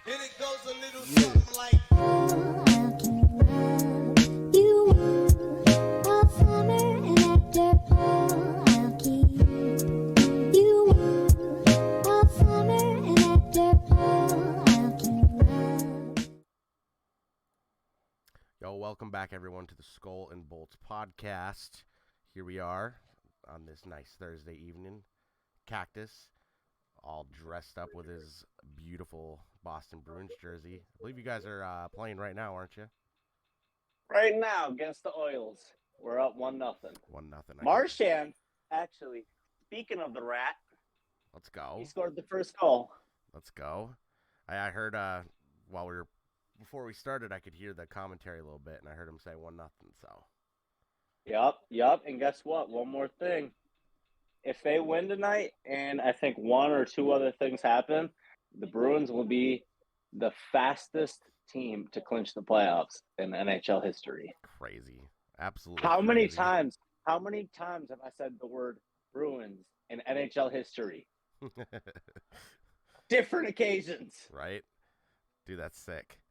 And it goes a little something like. Yo, welcome back, everyone, to the SkolNBolts Podcast. Here we are on this nice Thursday evening. Cactus, all dressed up with his beautiful Boston Bruins jersey. I believe you guys are playing right now, aren't you? Right now, against the Oils, we're up 1-0. 1-0. Marchand, actually, speaking of the rat, Let's go. he scored the first goal. Let's go. I heard before we started, I could hear the commentary a little bit, and I heard him say 1-0. So. Yup. And guess what? One more thing. If they win tonight, and I think one or two other things happen, the Bruins will be the fastest team to clinch the playoffs in NHL history. Crazy. Absolutely. How many crazy. times have I said the word Bruins in NHL history? Different occasions. Right? Dude, that's sick.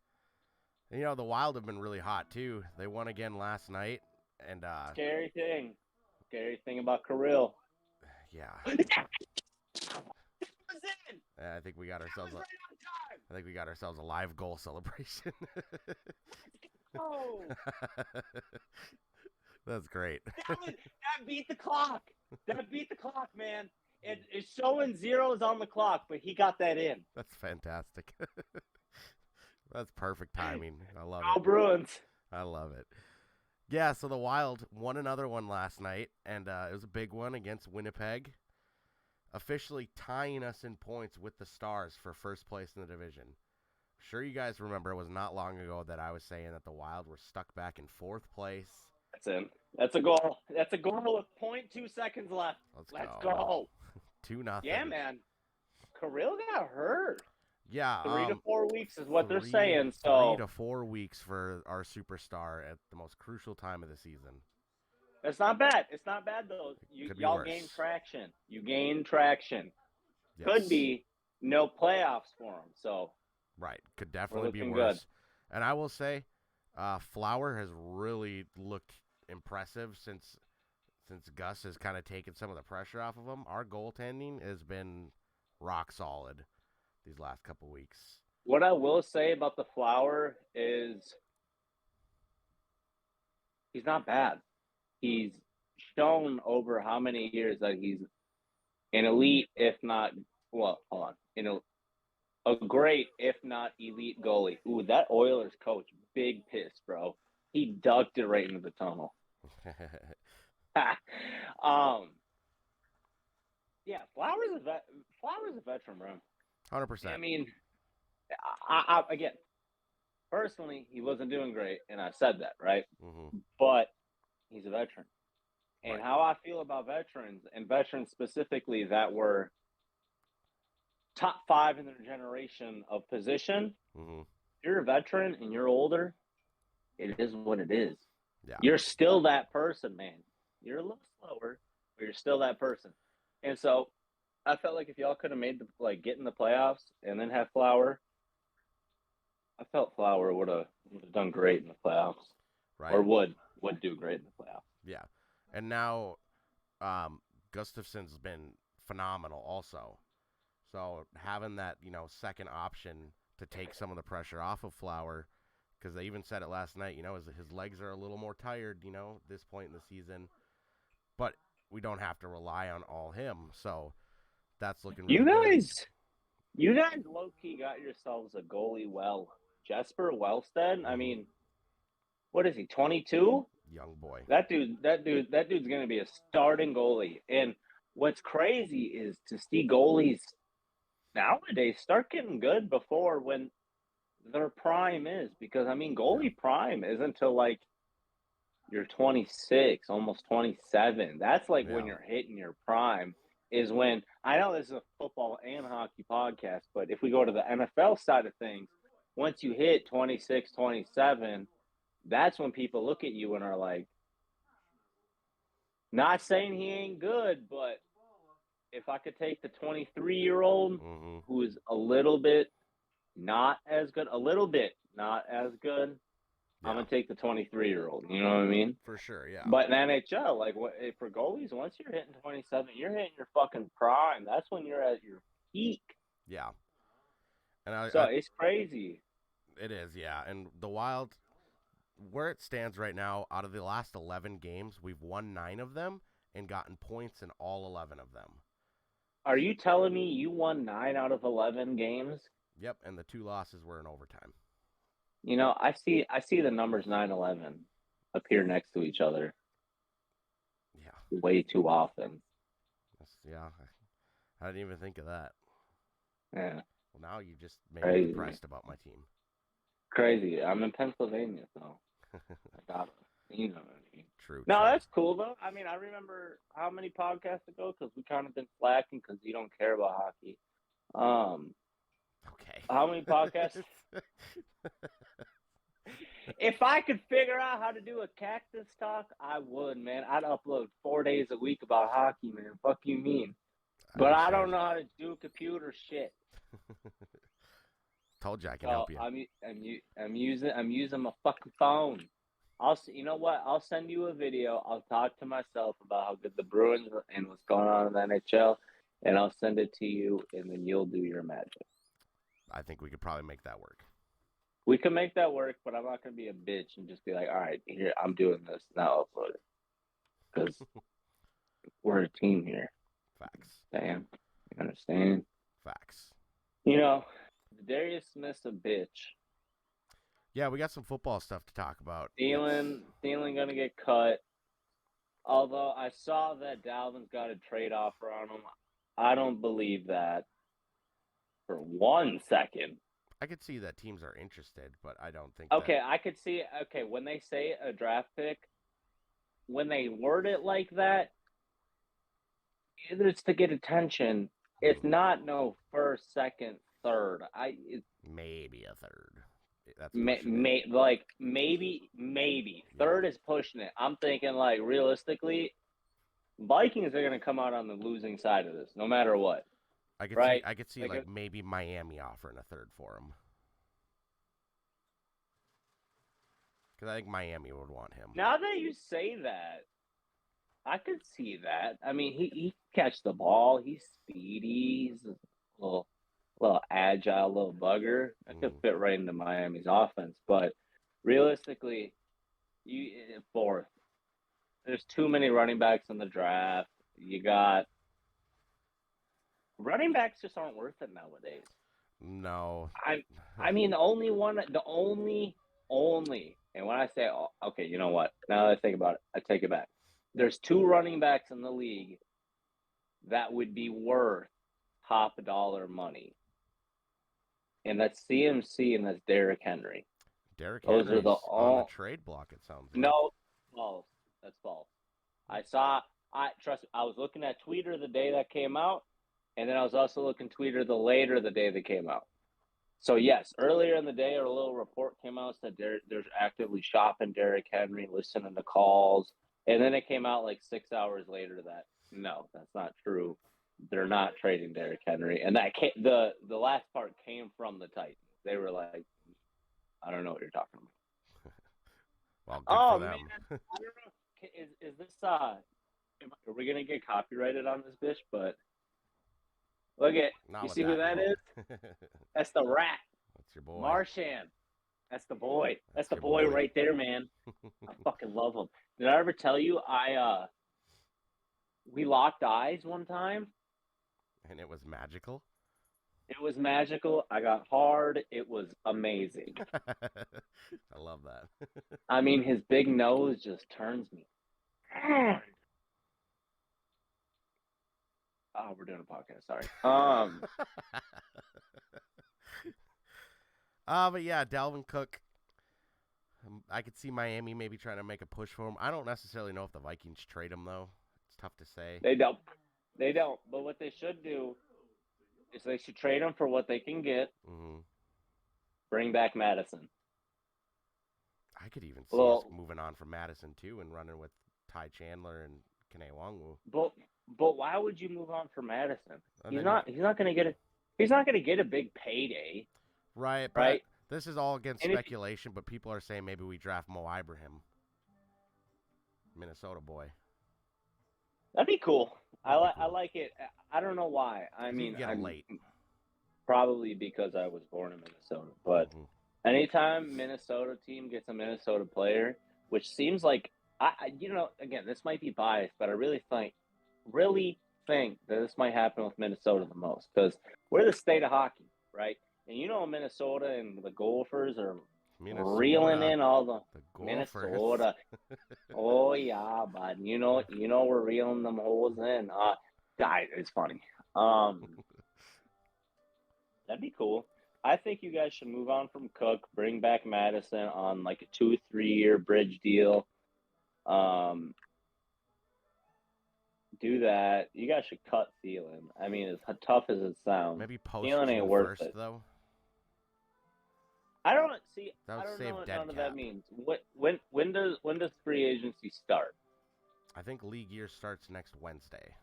And, the Wild have been really hot, too. They won again last night. And Scary thing about Kirill. Yeah. It was in. I think we got ourselves Right on time. I think we got ourselves a live goal celebration. Oh. That's great. That beat the clock. Man. It's showing zeros on the clock, but he got that in. That's fantastic. That's perfect timing. I love Go it. Bruins. I love it. Yeah, so the Wild won another one last night, and it was a big one against Winnipeg, officially tying us in points with the Stars for first place in the division. I'm sure you guys remember it was not long ago that I was saying that the Wild were stuck back in fourth place. That's in. That's a goal. That's a goal with 0.2 seconds left. Let's go. 2-0. Yeah, man. Kirill got hurt. Yeah. 3 to 4 weeks is what they're saying. So 3 to 4 weeks for our superstar at the most crucial time of the season. It's not bad. It's not bad, though. Y'all gain traction. You gain traction. Yes. Could be no playoffs for them. So right. Could definitely be looking worse. good. And I will say, Flower has really looked impressive since Gus has kind of taken some of the pressure off of him. Our goaltending has been rock solid these last couple weeks. What I will say about the Flower is he's not bad. He's shown over how many years that he's an elite, if not, a great, if not elite goalie. Ooh, that Oilers coach, big piss, bro. He ducked it right into the tunnel. Yeah, Flower's a veteran, bro. 100%. I mean, I again, personally, he wasn't doing great, and I said that, right? Mm-hmm. But he's a veteran. And right. How I feel about veterans, and veterans specifically that were top 5 in their generation of position, mm-hmm. if you're a veteran and you're older, it is what it is. Yeah. You're still that person, man. You're a little slower, but you're still that person. And so I felt like if y'all could have made get in the playoffs and then have Flower, I felt Flower would have done great in the playoffs. Right. Or would do great in the playoffs. Yeah. And now Gustafson's been phenomenal also. So having that, second option to take some of the pressure off of Flower, because they even said it last night, his legs are a little more tired, this point in the season. But we don't have to rely on all him. So that's looking really good. You guys low-key got yourselves a goalie well. Jesper Wellstead, I mean, what is he, 22? Young boy. That dude's going to be a starting goalie. And what's crazy is to see goalies nowadays start getting good before when their prime is. Because, I mean, goalie prime isn't until, you're 26, almost 27. That's when you're hitting your prime is when – I know this is a football and hockey podcast, but if we go to the NFL side of things, once you hit 26, 27, that's when people look at you and are like, not saying he ain't good, but if I could take the 23-year-old who is a little bit not as good. A little bit, not as good. Yeah, I'm gonna take the 23-year-old. You know what I mean? for sure. Yeah. But in NHL, like for goalies, once you're hitting 27, you're hitting your fucking prime. That's when you're at your peak. Yeah. And So it's crazy. it is, yeah. And the Wild, where it stands right now, out of the last 11 games, we've won 9 of them and gotten points in all 11 of them. Are you telling me you won 9 out of 11 games? Yep, and the 2 losses were in overtime. You know, I see the numbers 9-11 appear next to each other Yeah. way too often. Yeah. I didn't even think of that. Yeah. Well, now you just made me depressed about my team. Crazy. I'm in Pennsylvania, so I got it. You know what I mean? True. No, that's cool, though. I mean, I remember how many podcasts ago, because we kind of been slacking because you don't care about hockey. Okay. How many podcasts? If I could figure out how to do a Cactus talk, I would, man. I'd upload 4 days a week about hockey, man. Fuck you mean? But I don't know how to do computer shit. Told you I can help you. I'm using my fucking phone. You know what? I'll send you a video. I'll talk to myself about how good the Bruins and what's going on in the NHL, and I'll send it to you, and then you'll do your magic. I think we could probably make that work. We can make that work, but I'm not going to be a bitch and just be like, all right, here, I'm doing this. Now upload it. Because we're a team here. Facts. Damn. You understand? Facts. You know, Darius Smith's a bitch. Yeah, we got some football stuff to talk about. Thielen going to get cut. Although I saw that Dalvin's got a trade offer on him. I don't believe that for 1 second. I could see that teams are interested, but I don't think Okay, I could see when they say a draft pick, when they word it like that, it's to get attention. It's not no first, second, third. Maybe a third. That's maybe. Third is pushing it. I'm thinking like realistically, Vikings are gonna come out on the losing side of this, no matter what. I could see like maybe Miami offering a third for him. Because I think Miami would want him. Now that you say that, I could see that. I mean, he catch the ball. He's speedy. He's a little agile, little bugger. That could fit right into Miami's offense. But realistically, fourth. There's too many running backs in the draft. You got running backs just aren't worth it nowadays. No. I mean, the only, and when I say, okay, you know what? Now that I think about it, I take it back. There's 2 running backs in the league that would be worth top dollar money. And that's CMC and that's Derrick Henry. Derrick Henry's on the trade block, it sounds like. No, false. That's false. Trust me, I was looking at Twitter the day that came out, and then I was also looking Twitter the day that came out. So, yes, earlier in the day, a little report came out said they're actively shopping Derrick Henry, listening to calls. And then it came out like 6 hours later that, no, that's not true. They're not trading Derrick Henry. And that the last part came from the Titans. They were like, I don't know what you're talking about. Well, good for them. Man, I don't know. Is this, are we going to get copyrighted on this bitch? But look at, you see who that is? That's the rat. That's your boy. Marshan. That's the boy. That's the boy right there, man. I fucking love him. Did I ever tell you we locked eyes one time? And it was magical? It was magical. I got hard. It was amazing. I love that. I mean, his big nose just turns me. Oh, we're doing a podcast. Sorry. But yeah, Dalvin Cook. I could see Miami maybe trying to make a push for him. I don't necessarily know if the Vikings trade him, though. It's tough to say. They don't. But what they should do is they should trade him for what they can get. Mm-hmm. Bring back Madison. I could even see us moving on from Madison, too, and running with Ty Chandler and Kene Nwangwu. But why would you move on from Madison? He's not going to get a big payday. Right, but right? this is all against And if speculation, but people are saying maybe we draft Mo Ibrahim, Minnesota boy. that'd be cool. I That'd be cool. like it. I don't know why. I 'Cause you mean, can get him late. probably because I was born in Minnesota. But Mhm. anytime Minnesota team gets a Minnesota player, which seems like again, this might be biased, but I really think that this might happen with Minnesota the most because we're the state of hockey, right? And Minnesota and the Gophers are reeling in all the Gophers. Minnesota. Oh yeah, bud. We're reeling them holes in. Guys, it's funny. That'd be cool. I think you guys should move on from Cook, bring back Madison on like a 2-3 year bridge deal. Do that. You guys should cut Thielen. I mean, as tough as it sounds, Maybe post Thielen ain't June worth 1st, it. though. I don't see. That I would don't save know what dead none of cap. that means. When does free agency start? I think league year starts next Wednesday.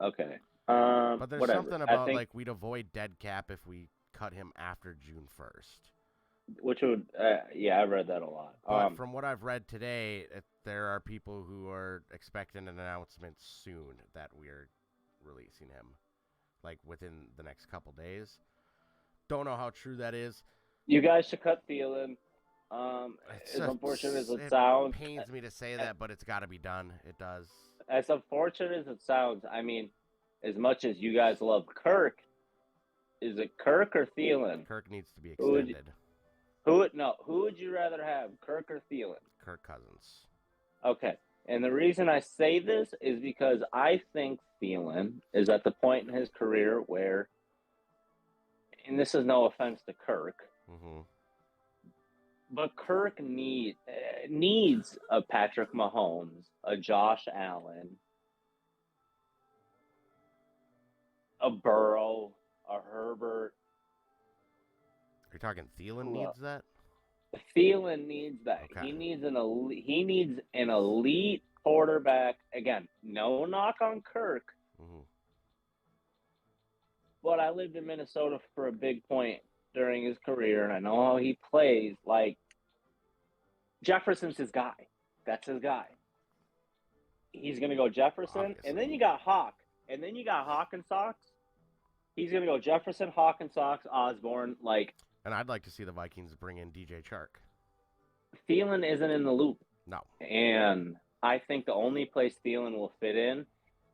Okay. But there's whatever. something about like we'd avoid dead cap if we cut him after June 1st. Which would, I read that a lot. But from what I've read today, there are people who are expecting an announcement soon that we're releasing him, like within the next couple days. Don't know how true that is. You guys should cut Thielen. As unfortunate as it sounds, pains me to say that, but it's got to be done. It does. As unfortunate as it sounds, I mean, as much as you guys love Kirk, is it Kirk or Thielen? Kirk needs to be extended. Who would you rather have, Kirk or Thielen? Kirk Cousins. Okay. And the reason I say this is because I think Thielen is at the point in his career where, and this is no offense to Kirk, but Kirk needs a Patrick Mahomes, a Josh Allen, a Burrow, a Herbert. You're talking Thielen needs that? Thielen needs that. Okay. He needs an elite quarterback. Again, no knock on Kirk. But I lived in Minnesota for a big point during his career, and I know how he plays. Like, Jefferson's his guy. That's his guy. He's going to go Jefferson, Obviously. and then you got Hawk, and then you got Hawk and Sox. He's going to go Jefferson, Hawk and Sox, Osborne, like. And I'd like to see the Vikings bring in DJ Chark. Thielen isn't in the loop. No. And I think the only place Thielen will fit in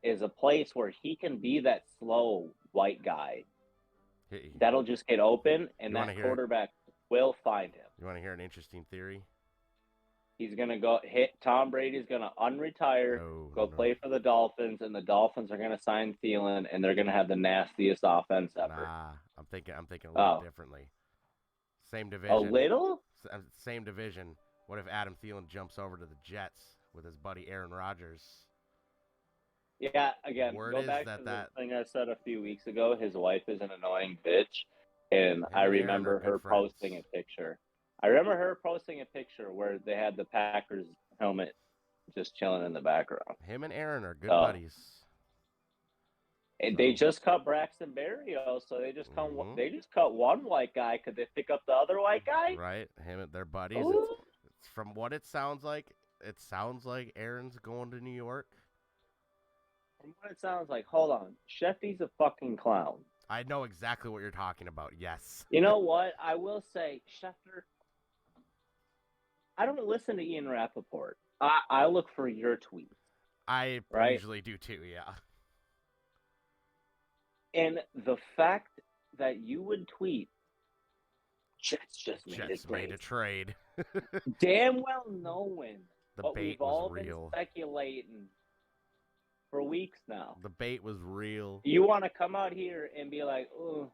is a place where he can be that slow white guy that'll just get open, and that quarterback will find him. You want to hear an interesting theory? He's going to go hit Tom Brady's going to unretire, play for the Dolphins, and the Dolphins are going to sign Thielen, and they're going to have the nastiest offense ever. Nah, I'm thinking a little differently. Same division. A little? Same division. What if Adam Thielen jumps over to the Jets with his buddy Aaron Rodgers? Yeah, again, go back to the thing I said a few weeks ago. His wife is an annoying bitch, and I remember her posting a picture. I remember her posting a picture where they had the Packers helmet just chilling in the background. Him and Aaron are good buddies. And they just cut Braxton Berrios, so they just cut one white guy. Could they pick up the other white guy? Right, they're buddies. It's, from what it sounds like Aaron's going to New York. From what it sounds like, hold on, Sheffy's a fucking clown. I know exactly what you're talking about. Yes. You know what? I will say, Schefter. I don't listen to Ian Rappaport. I look for your tweets. I usually do too, yeah. And the fact that you would tweet, Jets just made a trade. Damn well knowing the what bait we've all was real. been speculating for weeks now. The bait was real. You want to come out here and be like, oh,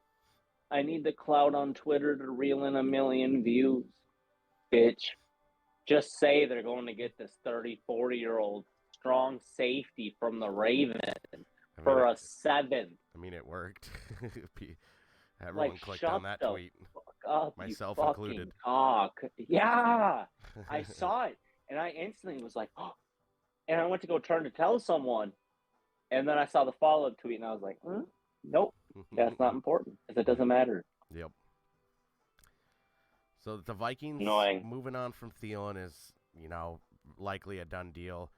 I need the clout on Twitter to reel in 1 million views. Bitch. Just say they're going to get this 40-year-old strong safety from the Ravens for a 7th. I mean, it worked. Everyone clicked on that tweet. Up, myself included. Cock. Yeah, I saw it, and I instantly was like, oh. And I went to go turn to tell someone, and then I saw the follow-up tweet, and I was like, nope, that's not important, because it doesn't matter. Yep. So the Vikings Annoying. moving on from Thielen is, likely a done deal.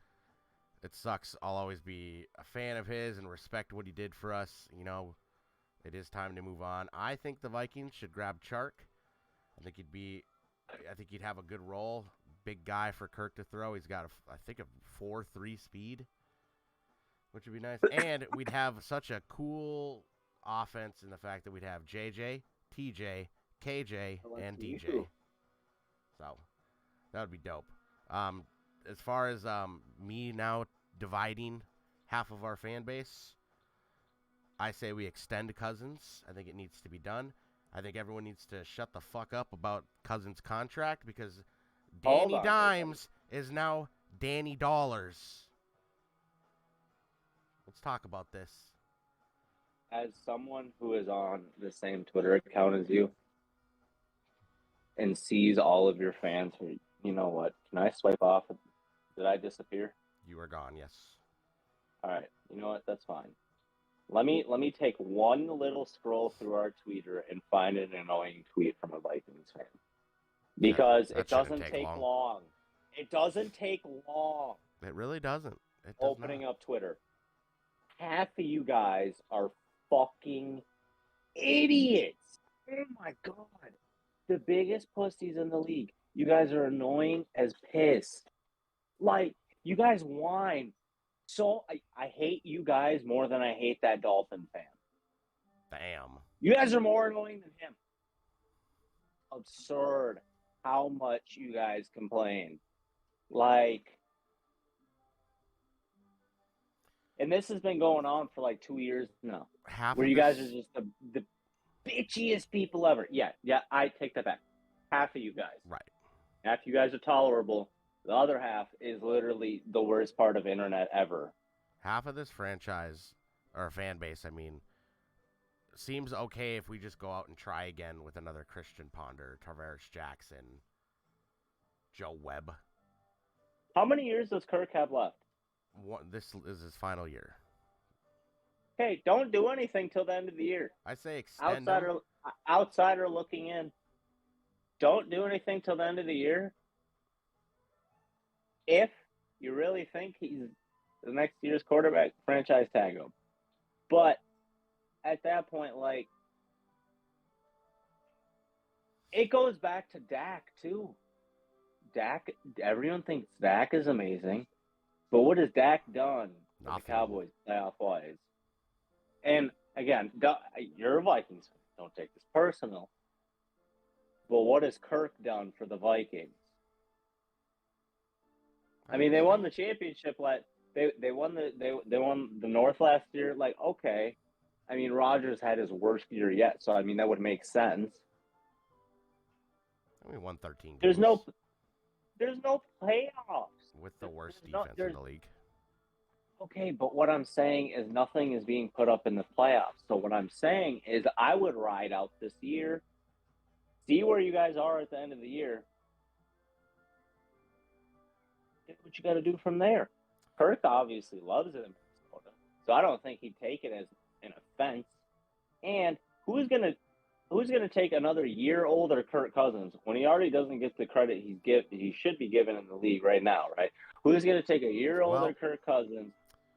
It sucks. I'll always be a fan of his and respect what he did for us. It is time to move on. I think the Vikings should grab Chark. I think he'd have a good role. Big guy for Kirk to throw. He's got, a 4.3 speed, which would be nice. And we'd have such a cool offense in the fact that we'd have JJ, TJ, KJ, and DJ. So that would be dope. As far as me now dividing half of our fan base, I say we extend Cousins. I think it needs to be done. I think everyone needs to shut the fuck up about Cousins' contract because Danny Dimes is now Danny Dollars. Let's talk about this. As someone who is on the same Twitter account as you and sees all of your fans, you know what? Can I swipe off? Did I disappear? You are gone, yes. All right. You know what? That's fine. Let me take one little scroll through our tweeter and find an annoying tweet from a Vikings fan. Because that it doesn't take long. It doesn't take long. It really doesn't. It does opening not. up Twitter. Half of you guys are fucking idiots. Oh my God. The biggest pussies in the league. You guys are annoying as piss. Like, you guys whine. So, I hate you guys more than I hate that Dolphin fan. Damn. You guys are more annoying than him. Absurd how much you guys complain. Like, and this has been going on for like 2 years now. Where you guys are just the bitchiest people ever. Yeah, I take that back. Half of you guys. Right. Half you guys are tolerable. The other half is literally the worst part of internet ever. Half of this franchise, or fan base, seems okay if we just go out and try again with another Christian Ponder, Tavares Jackson, Joe Webb. How many years does Kirk have left? This is his final year. Hey, don't do anything till the end of the year. I say extend outsider looking in. Don't do anything till the end of the year. If you really think he's the next year's quarterback, franchise tag him. But at that point, like, it goes back to Dak, too. Dak, everyone thinks Dak is amazing. But what has Dak done for the Cowboys playoff-wise? And, again, you're a Vikings fan. Don't take this personal. But what has Kirk done for the Vikings? I mean, they won the championship. They won the North last year. Like, okay. I mean, Rodgers had his worst year yet, so I mean that would make sense. We won 13 games. There's no playoffs with the worst defense in the league. Okay, but what I'm saying is nothing is being put up in the playoffs. So what I'm saying is I would ride out this year, see where you guys are at the end of the year. Get what you got to do from there. Kirk obviously loves it in Minnesota, so I don't think he'd take it as an offense. And who's gonna take another year older Kirk Cousins when he already doesn't get the credit he should be given in the league right now, right? Who's gonna take a year older Kirk Cousins,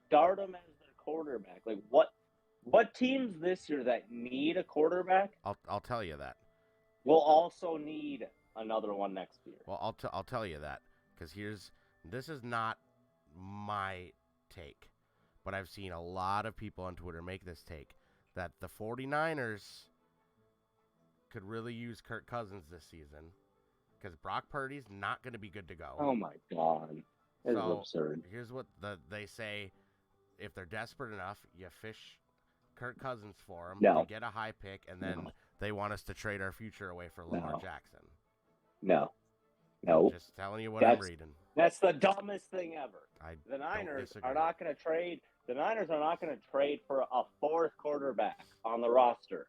start him as their quarterback? Like what teams this year that need a quarterback? I'll tell you that. Will also need another one next year. Well, I'll tell you that because this is not my take, but I've seen a lot of people on Twitter make this take that the 49ers could really use Kirk Cousins this season because Brock Purdy's not going to be good to go. Oh, my God. This is absurd. Here's what they say. If they're desperate enough, you fish Kirk Cousins for him to get a high pick, and then they want us to trade our future away for Lamar Jackson. No. Just telling you what I'm reading. That's the dumbest thing ever. The Niners are not going to trade. The Niners are not going to trade for a fourth quarterback on the roster.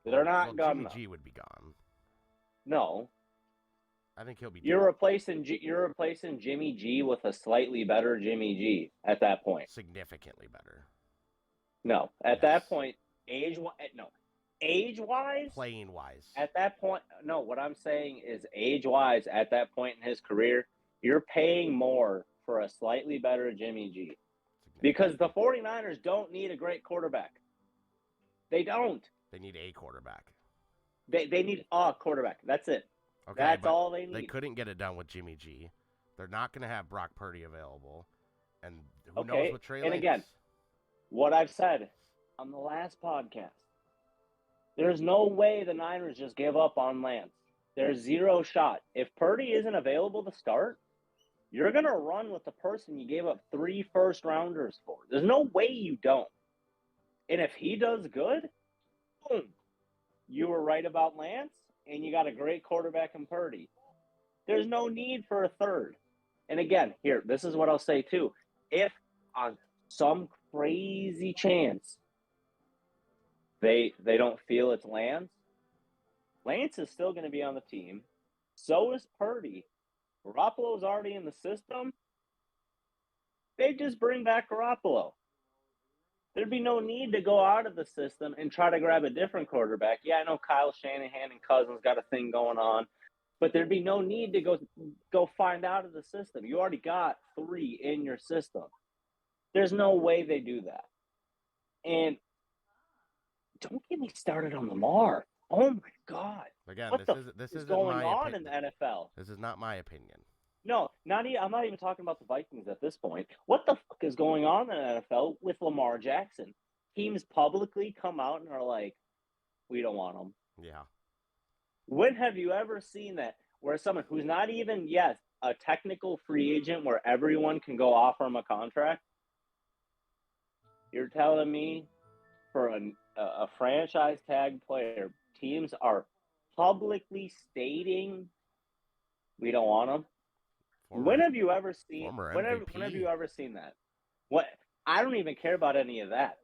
They're not going to. Jimmy G would be gone. No. I think he'll be. You're replacing Jimmy G with a slightly better Jimmy G at that point. Significantly better. No, at that point, age-wise, no. age-wise, playing-wise. at that point, no, what I'm saying is age-wise, at that point in his career, you're paying more for a slightly better Jimmy G. Because the 49ers don't need a great quarterback. They don't. They need a quarterback. They need a quarterback. That's it. Okay, That's all they need. They couldn't get it done with Jimmy G. They're not going to have Brock Purdy available. And who knows what Trey Lance. And again, what I've said on the last podcast, there's no way the Niners just give up on Lance. There's zero shot. If Purdy isn't available to start, you're going to run with the person you gave up 3 first-rounders for. There's no way you don't. And if he does good, boom, you were right about Lance, and you got a great quarterback in Purdy. There's no need for a third. And again, here, this is what I'll say too. If on some crazy chance they don't feel it's Lance is still going to be on the team. So is Purdy. Garoppolo's already in the system. They just bring back Garoppolo. There'd be no need to go out of the system and try to grab a different quarterback. Yeah, I know Kyle Shanahan and Cousins got a thing going on, but there'd be no need to go find out of the system. You already got 3 in your system. There's no way they do that. And don't get me started on Lamar. Oh my God! Again, what this is isn't going my on opinion. in the NFL? This is not my opinion. No, I'm not even talking about the Vikings at this point. What the fuck is going on in the NFL with Lamar Jackson? Teams publicly come out and are like, we don't want him. Yeah. When have you ever seen that where someone who's not even, yes, a technical free agent where everyone can go offer him a contract? You're telling me for a franchise tag player, teams are publicly stating we don't want him? When have you ever seen that? What? I don't even care about any of that.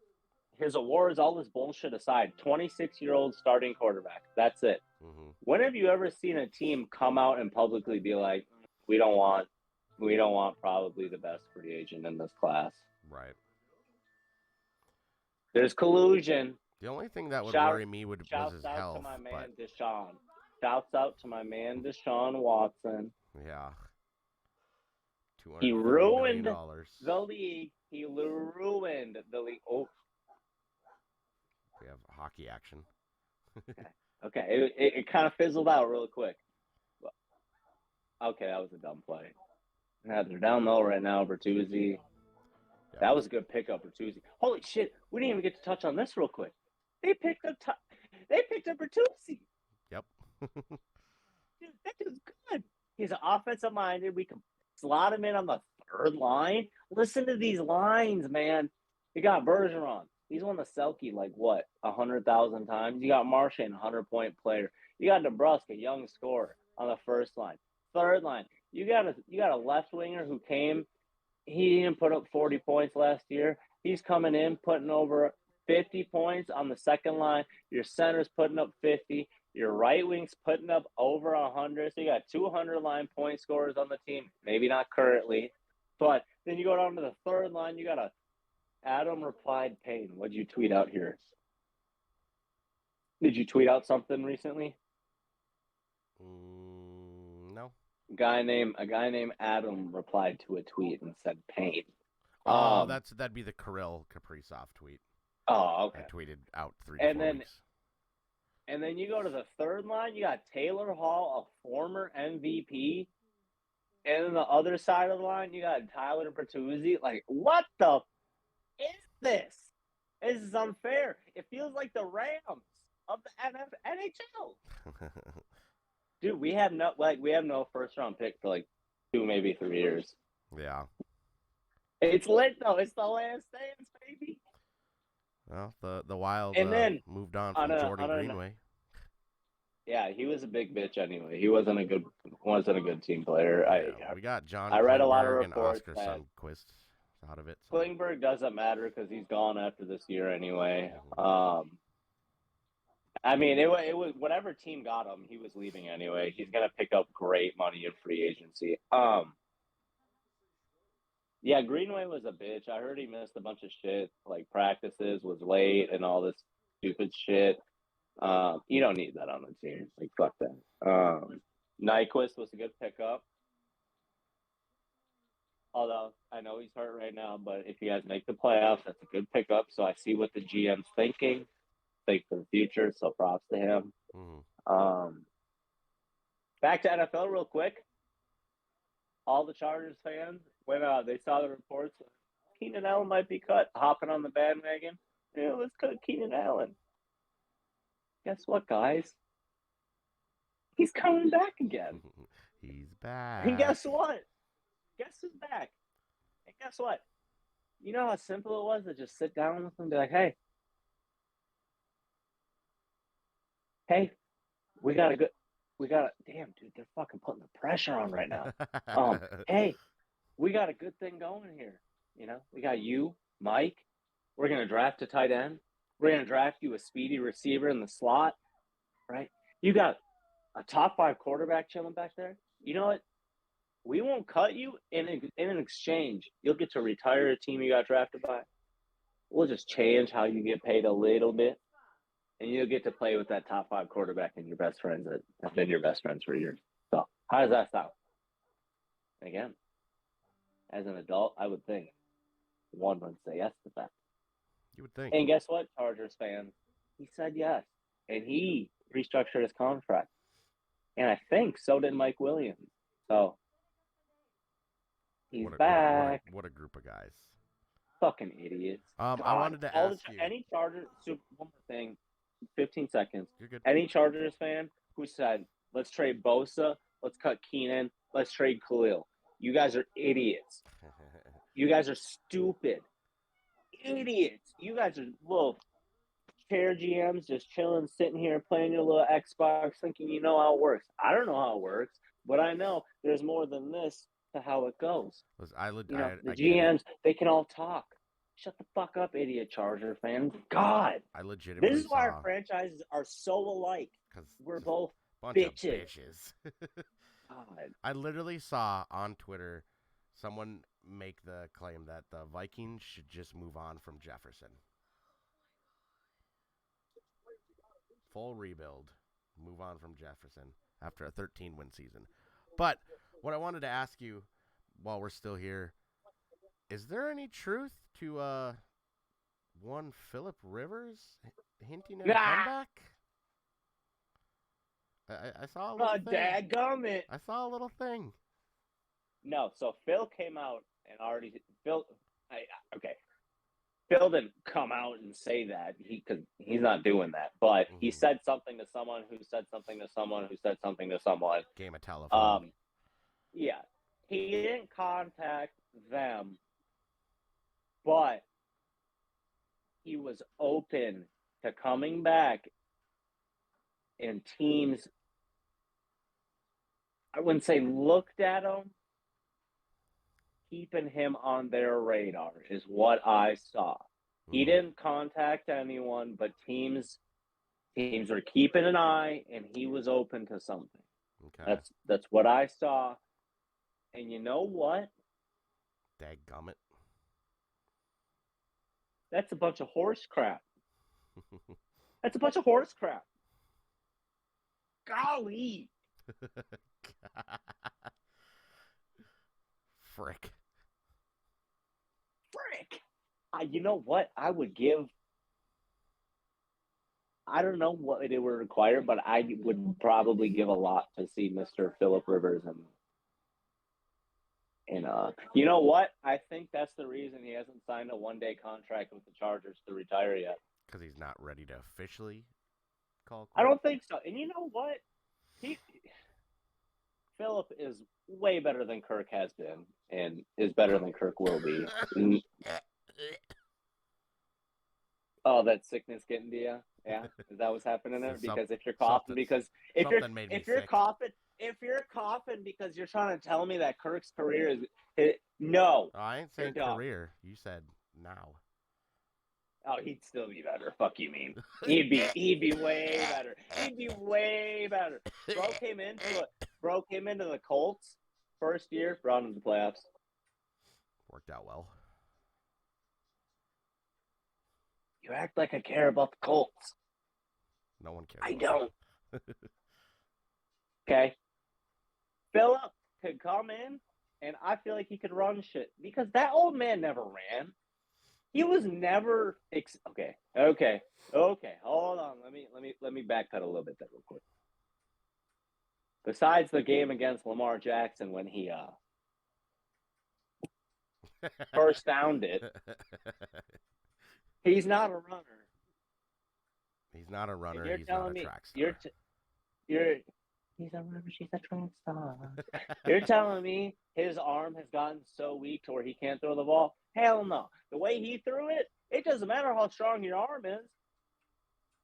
His awards, all this bullshit aside, 26-year-old starting quarterback. That's it. Mm-hmm. When have you ever seen a team come out and publicly be like, we don't want probably the best free agent in this class? Right. There's collusion. The only thing that would worry me was his health. Shouts out to my man Deshaun. Shouts out to my man Deshaun Watson. Yeah. He ruined the league. He ruined the league. Oh. We have hockey action. Okay. It kind of fizzled out real quick. Okay, that was a dumb play. Yeah, they're down low right now, Bertuzzi. Yeah. That was a good pickup, Bertuzzi. Holy shit, we didn't even get to touch on this real quick. They picked up Bertuzzi. Yep. Dude, that dude's good. He's an offensive minded. We can slot him in on the 3rd line. Listen to these lines, man. You got Bergeron. He's won the Selke 100,000 times. You got Marchand, 100-point player. You got Nebraska, young scorer on the 1st line. 3rd line, you got a left winger who came. He didn't put up 40 points last year. He's coming in, putting over 50 points on the 2nd line. Your center's putting up 50. Your right wing's putting up over 100. So you got 200-line point scorers on the team. Maybe not currently. But then you go down to the 3rd line. You got Adam replied Payne. What'd you tweet out here? Did you tweet out something recently? No. A guy named Adam replied to a tweet and said Payne. Oh, that'd be the Kirill Kaprizov tweet. Oh, okay. I tweeted out 3 weeks. And then you go to the 3rd line, you got Taylor Hall, a former MVP. And then the other side of the line, you got Tyler Bertuzzi. What the is this? This is unfair. It feels like the Rams of the NHL. Dude, we have no 1st-round pick for 2, maybe 3 years. Yeah. It's lit though. It's the last dance, baby. Well, the Wild moved on from Jordan Greenway. Yeah, he was a big bitch anyway. He wasn't a good team player. We got John. I read a lot of Klingberg reports and Oscar Sundqvist out of it. So. Klingberg doesn't matter because he's gone after this year anyway. I mean, it was whatever team got him, he was leaving anyway. He's gonna pick up great money in free agency. Yeah, Greenway was a bitch. I heard he missed a bunch of shit, practices, was late, and all this stupid shit. You don't need that on the team. Like, fuck that. Nyquist was a good pickup. Although I know he's hurt right now, but if you guys make the playoffs, that's a good pickup. So I see what the GM's thinking. Think for the future. So props to him. Mm-hmm. Back to NFL real quick. All the Chargers fans, when they saw the reports, Keenan Allen might be cut, hopping on the bandwagon. Yeah, let's cut Keenan Allen. Guess what, guys? He's coming back again. He's back. And guess what? Guess who's back? And guess what? You know how simple it was to just sit down with him and be like, hey, damn, dude, they're fucking putting the pressure on right now. Hey, we got a good thing going here. You know, we got you, Mike. We're going to draft a tight end. We're going to draft you a speedy receiver in the slot, right? You got a top 5 quarterback chilling back there. You know what? We won't cut you in an exchange. You'll get to retire a team you got drafted by. We'll just change how you get paid a little bit, and you'll get to play with that top 5 quarterback and your best friends that have been your best friends for years. So how does that sound? Again, as an adult, I would think one would say yes to that. You would think. And guess what, Chargers fans? He said yes, and he restructured his contract. And I think so did Mike Williams. So he's back. What a group of guys. Fucking idiots. I wanted to ask you. Any Chargers, one more thing, 15 seconds. You're good. Any Chargers fan who said, let's trade Bosa, let's cut Keenan, let's trade Khalil. You guys are idiots. You guys are stupid. Idiots. You guys are little chair GMs just chilling, sitting here, playing your little Xbox, thinking you know how it works. I don't know how it works, but I know there's more than this to how it goes. Listen, the GMs, they can all talk. Shut the fuck up, idiot Charger fans. God. I legitimately This is why our franchises are so alike. Because we're both bunch bitches. Of bitches. God. I literally saw on Twitter someone make the claim that the Vikings should just move on from Jefferson. Full rebuild. Move on from Jefferson after a 13-win season. But what I wanted to ask you while we're still here, is there any truth to one Phillip Rivers hinting at a comeback? I saw a little thing. Dadgummit. I saw a little thing. No, so Phil came out and already Phil didn't come out and say that because he's not doing that. But he said something to someone who said something to someone who said something to someone. Game of telephone. Yeah, he didn't contact them, but he was open to coming back, and teams, I wouldn't say looked at him, keeping him on their radar is what I saw. He didn't contact anyone, but teams were keeping an eye, and he was open to something. Okay. That's what I saw. And you know what? Dadgummit. That's a bunch of horse crap. That's a bunch of horse crap. Golly. Frick. You know what? I would give. I don't know what it would require, but I would probably give a lot to see Mr. Phillip Rivers and you know what? I think that's the reason he hasn't signed a one-day contract with the Chargers to retire yet. Because he's not ready to officially call. I don't think so. And you know what? Phillip is way better than Kirk has been, and is better than Kirk will be. Oh, that sickness getting to you? Yeah, is that what's happening there? Because if you're coughing, if you're coughing because you're trying to tell me that Kirk's career is no. Oh, I ain't saying career. You said now. Oh, he'd still be better. Fuck you mean? He'd be way better. He'd be way better. Bro came into the Colts first year, brought him to the playoffs. Worked out well. You act like I care about the Colts. No one cares. I don't. Okay. Phillip could come in, and I feel like he could run shit because that old man never ran. He was never okay. Hold on. Let me backpedal a little bit there real quick. Besides the game against Lamar Jackson when he first downed it, he's not a runner. He's not a runner. You're He's telling not a me track star. He's a runner. She's a track star. You're telling me his arm has gotten so weak to where he can't throw the ball? Hell no. The way he threw it, it doesn't matter how strong your arm is.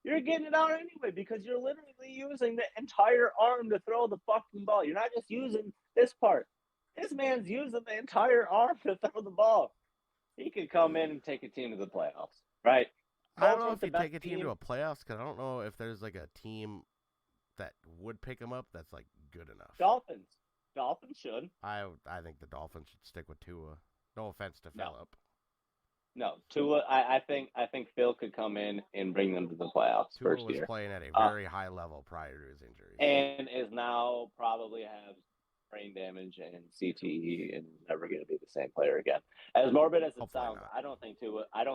You're getting it out anyway because you're literally using the entire arm to throw the fucking ball. You're not just using this part. This man's using the entire arm to throw the ball. He could come in and take a team to the playoffs, right? I don't know if he'd take a team to a playoffs because I don't know if there's like a team that would pick him up that's like good enough. Dolphins should. I think the Dolphins should stick with Tua. No offense to Phillip. No, Tua. I think Phil could come in and bring them to the playoffs Tua first was year. Playing at a very high level prior to his injuries, and is now probably has brain damage and CTE and never going to be the same player again. As morbid as it Hopefully sounds, not. I don't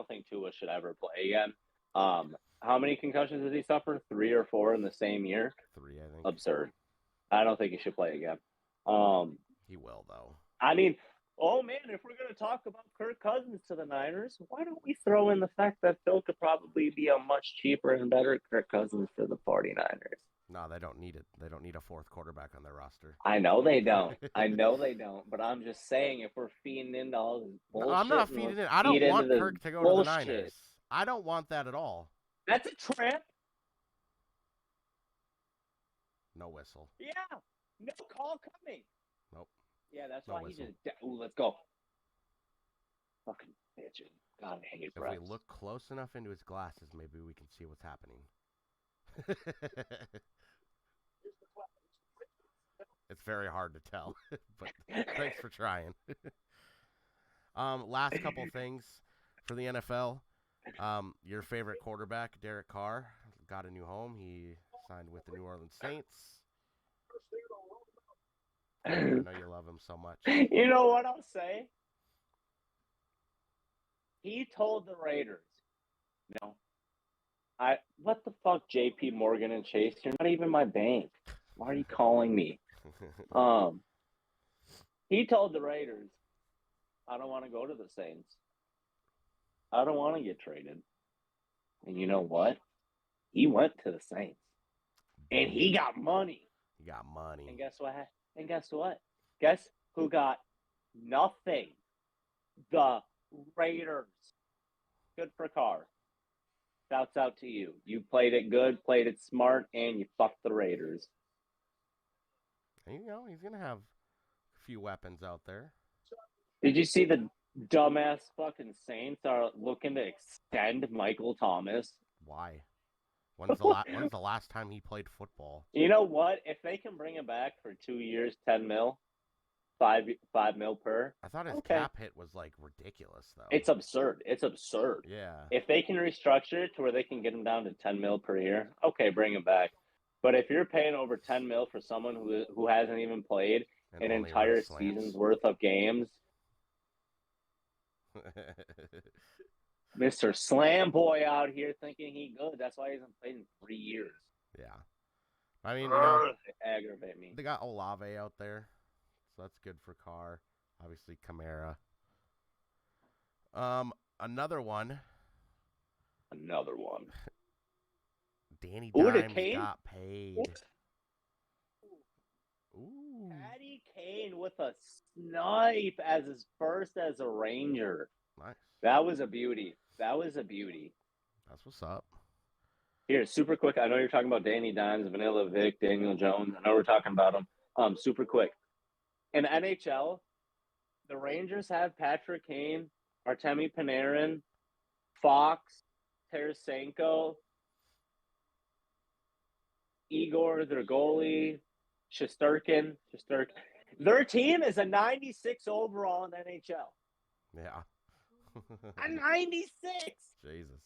think Tua should ever play again. How many concussions did he suffer? 3 or 4 in the same year? 3, I think. Absurd. I don't think he should play again. He will though. I mean, oh man, if we're going to talk about Kirk Cousins to the Niners, why don't we throw in the fact that Phil could probably be a much cheaper and better Kirk Cousins for the 49ers? No, they don't need it. They don't need a 4th quarterback on their roster. I know they don't. But I'm just saying, if we're feeding into all this bullshit. No, I'm not feeding it. I don't want Kirk to go to the Niners. I don't want that at all. That's a trap. No whistle. Yeah. No call coming. Nope. Yeah, that's No why whistle. he just. Ooh, let's go. Fucking bitch. God, I hate If breath. we look close enough into his glasses, maybe we can see what's happening. It's very hard to tell, but thanks for trying. Last couple things for the NFL. Your favorite quarterback, Derek Carr, got a new home. He signed with the New Orleans Saints. I know you love him so much. You know what I'll say? He told the Raiders, what the fuck, JP Morgan and Chase? You're not even my bank. Why are you calling me? He told the Raiders, I don't want to go to the Saints. I don't want to get traded. And you know what? He went to the Saints. And he got money. He got money. And guess what? Guess who got nothing? The Raiders. Good for Carr. Shouts out to you. You played it good, played it smart, and you fucked the Raiders. You know, he's going to have a few weapons out there. Did you see the dumbass fucking Saints are looking to extend Michael Thomas? Why? When's the last time he played football? You know what? If they can bring him back for 2 years, 10 mil, 5 mil per. I thought his cap hit was like ridiculous though. It's absurd. Yeah. If they can restructure it to where they can get him down to 10 mil per year, okay, bring him back. But if you're paying over 10 mil for someone who hasn't even played an entire season's worth of games, Mr. Slam Boy out here thinking he good. That's why he hasn't played in 3 years. Yeah. I mean, you know, aggravate me. They got Olave out there, so that's good for Carr. Obviously, Kamara. Another one. Danny Dimes got paid. Ooh. Patty Kane with a snipe as his first as a Ranger. Nice. That was a beauty. That's what's up. Here, super quick. I know you're talking about Danny Dimes, Vanilla Vic, Daniel Jones. I know we're talking about them. Super quick. In NHL, the Rangers have Patrick Kane, Artemi Panarin, Fox, Tarasenko, Igor, their goalie, Shesterkin. Their team is a 96 overall in NHL. Yeah. A 96. Jesus.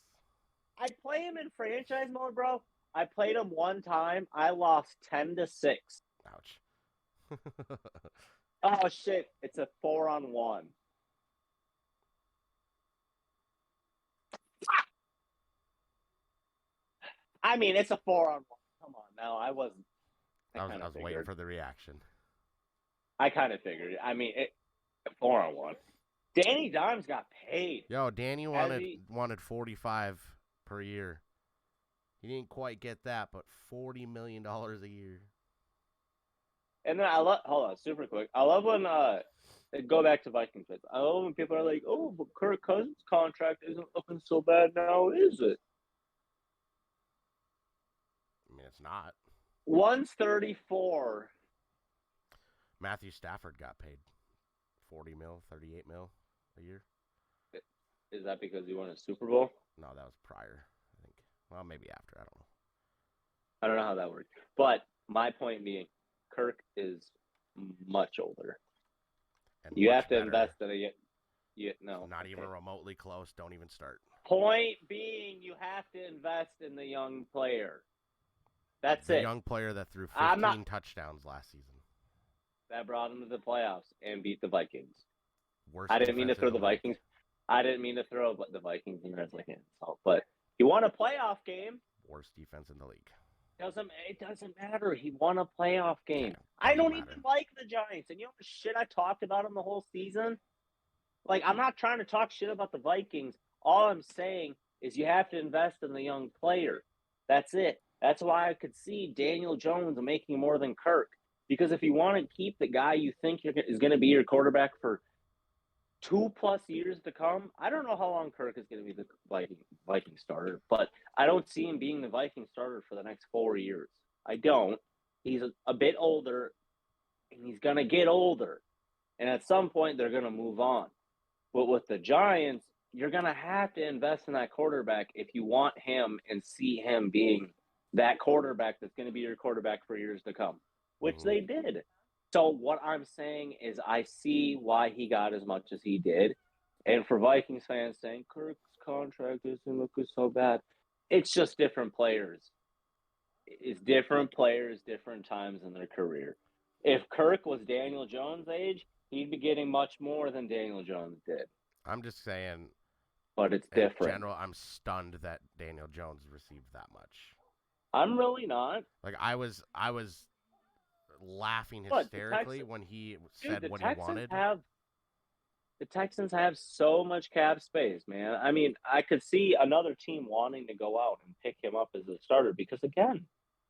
I'd play him in franchise mode, bro. I played him one time. I lost 10-6. Ouch. Oh shit! It's a 4-on-1. I mean, it's a 4-on-1. Come on, now I wasn't. I was waiting for the reaction. I kind of figured. I mean, 4-on-1. Danny Dimes got paid. Yo, Danny wanted 45 per year. He didn't quite get that, but $40 million a year. And then hold on, super quick. I love when go back to Vikings fans. I love when people are like, "Oh, but Kirk Cousins' contract isn't looking so bad now, is it?" I mean, it's not. 134. Matthew Stafford got paid 40 mil, 38 mil a year. Is that because he won a Super Bowl? No, that was prior, I think. Well, maybe after. I don't know. I don't know how that worked. But my point being, Kirk is much older. And you much have to better. invest in a no. Not even remotely close. Don't even start. Point being, you have to invest in the young player. That's the it. young player that threw 15 touchdowns last season. That brought him to the playoffs and beat the Vikings. Worst I didn't mean to throw the league. Vikings. I didn't mean to throw the Vikings in there as like an insult, but he won a playoff game. Worst defense in the league. It doesn't matter. He won a playoff game. Yeah, I don't matter. even like the Giants. And you know the shit I talked about them the whole season? Like, I'm not trying to talk shit about the Vikings. All I'm saying is you have to invest in the young player. That's it. That's why I could see Daniel Jones making more than Kirk. Because if you want to keep the guy you think is going to be your quarterback for 2+ years to come, I don't know how long Kirk is going to be the Viking starter, but I don't see him being the Viking starter for the next 4 years. I don't. He's a bit older, and he's going to get older. And at some point, they're going to move on. But with the Giants, you're going to have to invest in that quarterback if you want him and see him being that quarterback that's going to be your quarterback for years to come, which they did. So what I'm saying is I see why he got as much as he did. And for Vikings fans saying Kirk's contract isn't looking so bad, it's just different players. It's different players, different times in their career. If Kirk was Daniel Jones' age, he'd be getting much more than Daniel Jones did. I'm just saying. But it's different. In general, I'm stunned that Daniel Jones received that much. I'm really not. Like, I was laughing hysterically when he said what he wanted. The Texans have so much cap space, man. I mean, I could see another team wanting to go out and pick him up as a starter because, again,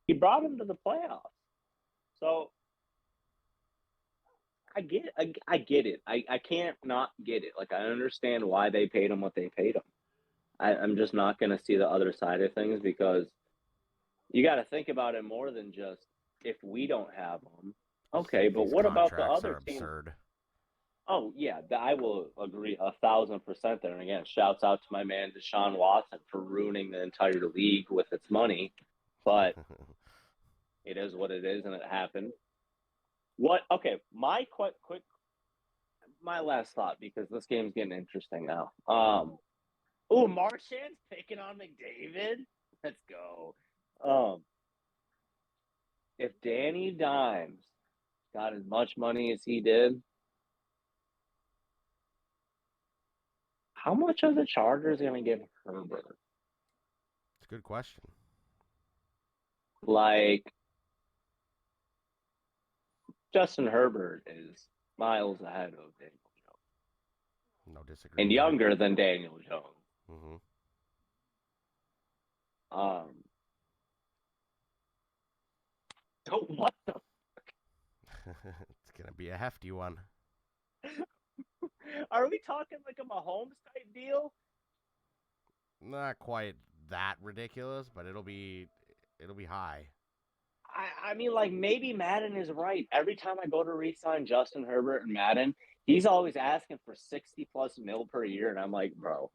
he brought him to the playoffs. So I get it. I can't not get it. Like, I understand why they paid him what they paid him. I'm just not going to see the other side of things because you got to think about it more than just if we don't have them. Okay, but what about the other teams? Absurd. Oh, yeah, I will agree 1,000% there. And again, shouts out to my man Deshaun Watson for ruining the entire league with its money. But it is what it is, and it happened. My my last thought, because this game's getting interesting now. Marchand's picking on McDavid? Let's go. If Danny Dimes got as much money as he did, how much are the Chargers going to give Herbert? It's a good question. Like, Justin Herbert is miles ahead of Daniel Jones. No disagreement. And younger than Daniel Jones. Mm-hmm. So what the fuck? It's going to be a hefty one. Are we talking like a Mahomes type deal? Not quite that ridiculous, but it'll be high. I mean, like, maybe Madden is right. Every time I go to re-sign Justin Herbert and Madden, he's always asking for 60+ mil per year, and I'm like, bro,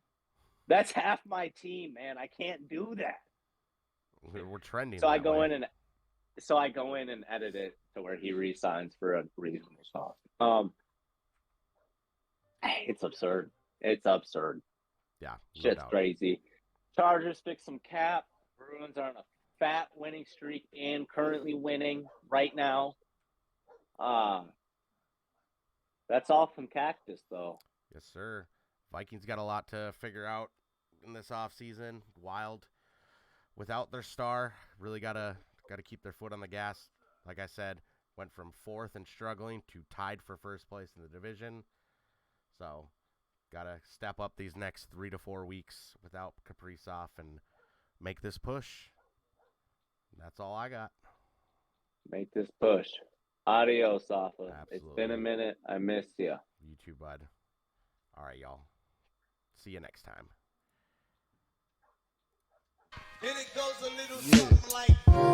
that's half my team, man. I can't do that. We're trending. So I go in and edit it to where he re-signs for a reasonable cost. It's absurd. It's absurd. Yeah, Shit's crazy. Chargers fix some cap. Bruins are in a fat winning streak and currently winning right now. That's all from Cactus, though. Yes, sir. Vikings got a lot to figure out in this offseason. Wild. Without their star, really gotta keep their foot on the gas. Like I said, went from 4th and struggling to tied for first place in the division. So, gotta step up these next 3 to 4 weeks without Kaprizov and make this push. That's all I got. Make this push. Adios, Safa. Absolutely. It's been a minute. I miss you. You too, bud. All right, y'all. See you next time. And it goes a little something like